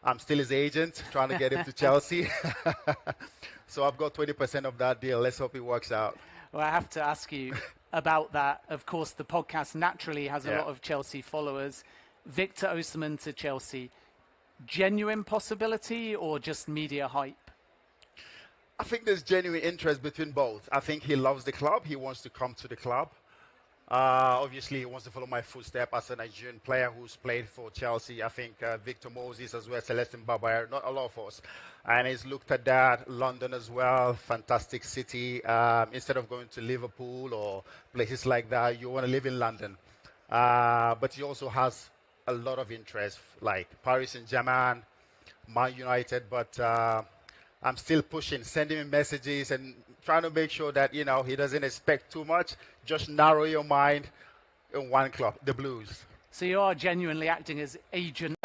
I'm still his agent, trying to get him to Chelsea. So I've got 20% of that deal. Let's hope it works out. Well, I have to ask you about that. Of course, the podcast naturally has a Yeah. lot of Chelsea followers. Victor Osimhen to Chelsea, genuine possibility or just media hype? I think there's genuine interest between both. I think he loves the club. He wants to come to the club. Obviously, he wants to follow my footsteps as a Nigerian player who's played for Chelsea. I think Victor Moses as well, Celestin Babayar, not a lot of us. And he's looked at that. London as well, fantastic city. Instead of going to Liverpool or places like that, you want to live in London. But he also has a lot of interest, like Paris Saint-Germain, Man United. But I'm still pushing, sending him messages and trying to make sure that, he doesn't expect too much. Just narrow your mind in one club, the Blues. So you are genuinely acting as agent.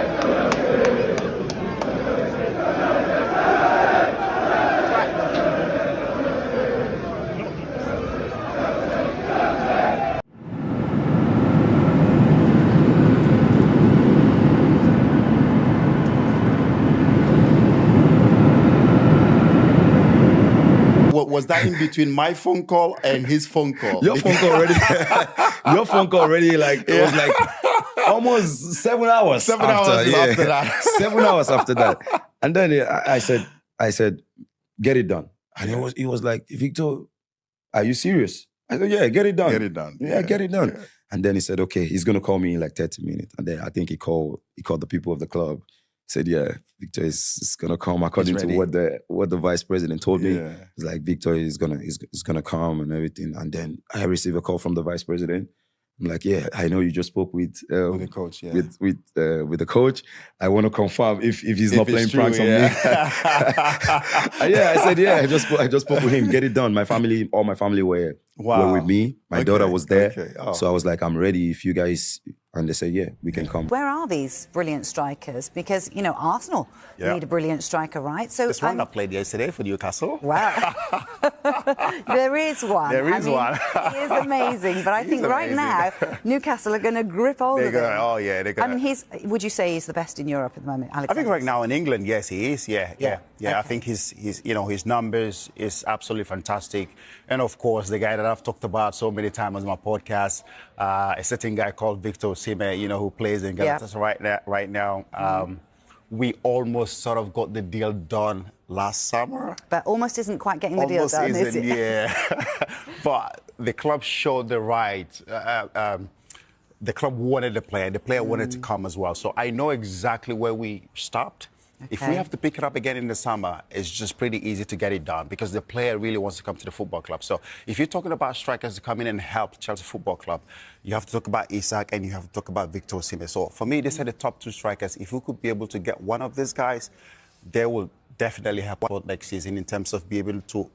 Was that in between my phone call and his phone call? Your phone call already. Your phone call already. Like it was like almost 7 hours. 7 hours after that. 7 hours after that. And then I said, get it done. And he was like, Victor, are you serious? I said, yeah, get it done. Get it done. Yeah, get it done. Yeah. And then he said, okay, he's gonna call me in like 30 minutes. And then I think he called the people of the club. Said, yeah, Victor is gonna come according to what the vice president told me. Yeah. It's like Victor is gonna come and everything. And then I received a call from the vice president. I'm like, yeah, I know you just spoke with the coach, yeah. with the coach. I want to confirm if he's not playing pranks on me. Yeah, I said, yeah, I just spoke with him. Get it done. All my family were with me. My daughter was there. Okay. Oh. So I was like, I'm ready if you guys. And they said, yeah, we can come. Where are these brilliant strikers? Because, Arsenal need a brilliant striker, right? So this one that played yesterday for Newcastle. Wow. There is one. There is one. He is amazing. But I think right now, Newcastle are going to grip hold of him. They're gonna. I mean, would you say he's the best in Europe at the moment, Alex? I think right now in England, yes, he is. Yeah. Okay. I think his numbers is absolutely fantastic. And of course, the guy that I've talked about so many times on my podcast, a certain guy called Victor Osimhen, who plays in Galatasaray right now. We almost sort of got the deal done last summer. But almost isn't quite getting the deal done, is it? Yeah. But the club showed the right. The club wanted the player. The player wanted to come as well. So I know exactly where we stopped. Okay. If we have to pick it up again in the summer, it's just pretty easy to get it done because the player really wants to come to the football club. So if you're talking about strikers to come in and help Chelsea Football Club, you have to talk about Isak and you have to talk about Victor Osimhen. So for me, these are the top two strikers. If we could be able to get one of these guys, they will definitely help out next season in terms of being able to